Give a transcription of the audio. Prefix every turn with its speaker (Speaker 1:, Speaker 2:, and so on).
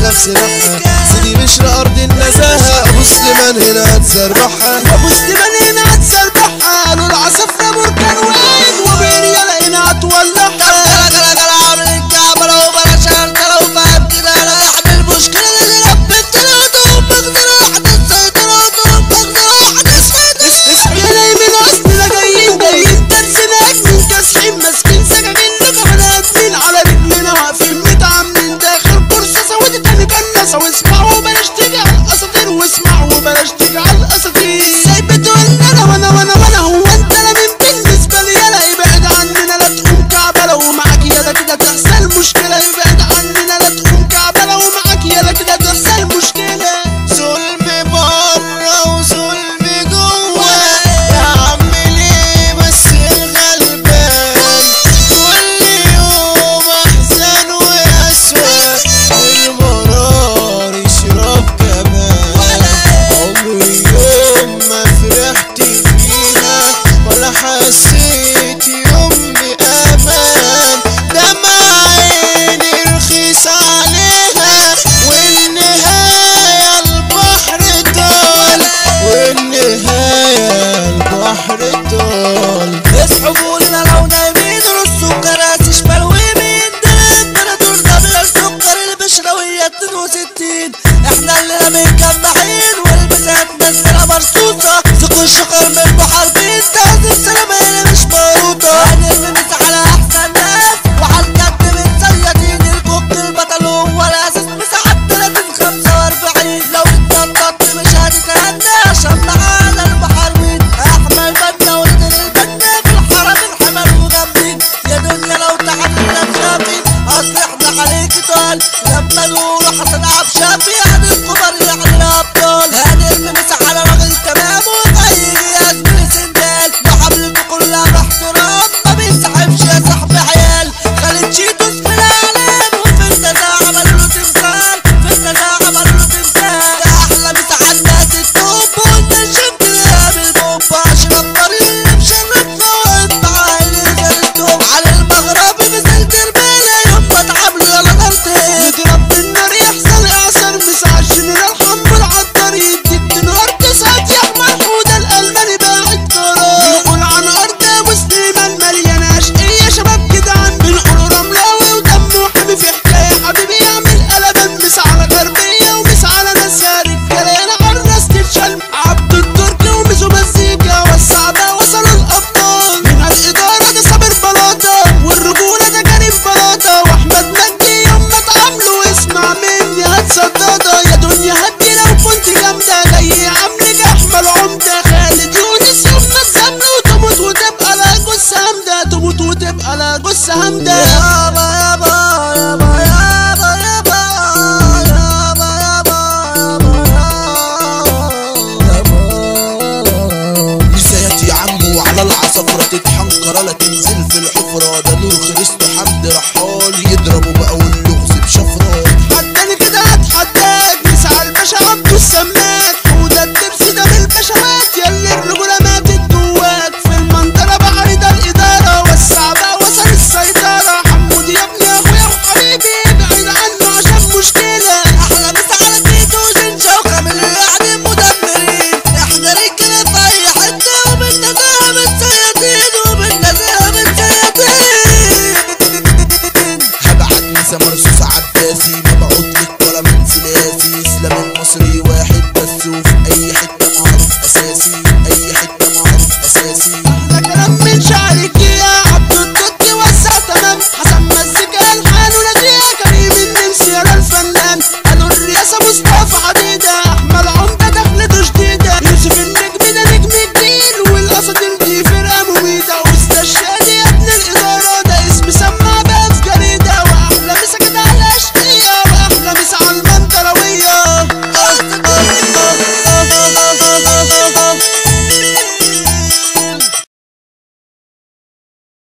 Speaker 1: نفس ريحها. سيدي بشر ارض النزاهه، ابو سليمان هنا هتسربحها،
Speaker 2: ابو سليمان هنا هتسربحها. قالوا العصافره بركان وين وبرياله هنا هتولعها.
Speaker 3: عامل الكعبه لو بلاش انت لو فهمت ده انا احمل المشكله اللي ربيت لها بقدر واحد السيطره بقدر واحد السيطره.
Speaker 2: اصحينا من اصلنا جايين درسنا من كاسحين ماسكين سكاكين لكمان اتنين على رجلنا واقفين متعاملين داخل كرسي سويت تاني كناسه. واسمعوا بلاش تيجي على الاساطير، واسمعوا بلاش تيجي على الاساطير. ازاي بتقول انا هو انت لا من بالنسبه لي يلا ابعد عننا لا تقوم كعبله ومعاك يلا كده تحصل مشكله. ابعد عننا لا تقوم كعبله ومعاك يلا كده تحصل مشكله.
Speaker 1: ظلم بره وظلم جوه يا عم ليه بس الغلبان كل يوم احزن واسود المرار يشرب كمان. عمري يوم ما فرحت فيها ولا حسيت يوم بأمان. دمع عيني رخيص عليها والنهاية البحر طال، والنهاية البحر طال.
Speaker 3: اصحوا لنا لو نايمين رصوا كراسي شمال ويمين. ده التنادور ده بلا السكر البشراوية 62. احنا اللي متجمعين والمسات نزلها مرصوصة. سقوا الشقر من محاربين تهز السلامة اللي مش موروثة. هنرمي مسا على احسن ناس وعلى الجد متصيدين. الكوك البطل هو الاساس مسا حتى 3045. لو اتنططت مش هتتهنى عشان معانا المحاربين. احمد بدنا ولد البدنا في الحرم الحمر وجامدين. يا دنيا لو تعبنا مشافين اصل احنا عليك طال. لما نقول حسن عبد شافي يعني الكبر يعني الابطال. هنرمي مسا على راجل تمام وغير يا زميلي سندال. محاولته كلها باحترام ما بيسحبش يا صاحبي عيال. خالد شيتوس في الاعلام وفي النزاع عملوا له تمثال. في النزاع عملوا له تمثال. ده احلى مسا على الناس التوب وقلنا شفت الهاب البوب. عشان الطريق اللي مشرفنا وقت معاه اللي نزل التوب. على المغربي مثل تربيله يوم ما اتعاملوا يلا نرتين.
Speaker 2: نضرب بالنار يحصل اعصار مسا الجنرال حمر عالدار يديك نار تسعد يا محمود الالماني باعت قرار. بنقول عن ارض ابو سليمان مليانه اشقيه شباب جدعان. بنقول رملاوي ودمه حامي في حكايه حبيبي يعمل قلبان. مسا على غربيه ومسا على ناس يا رجاله انا عالراس تتشال. عبد التركي وميزو مزيكا والصعبه وصلوا الابطال. من الاداره ده صابر بلاطه والرجوله ده كريم بلاطه. واحمد مجدي يوم ما اتعاملوا اسمع مني هتصدق.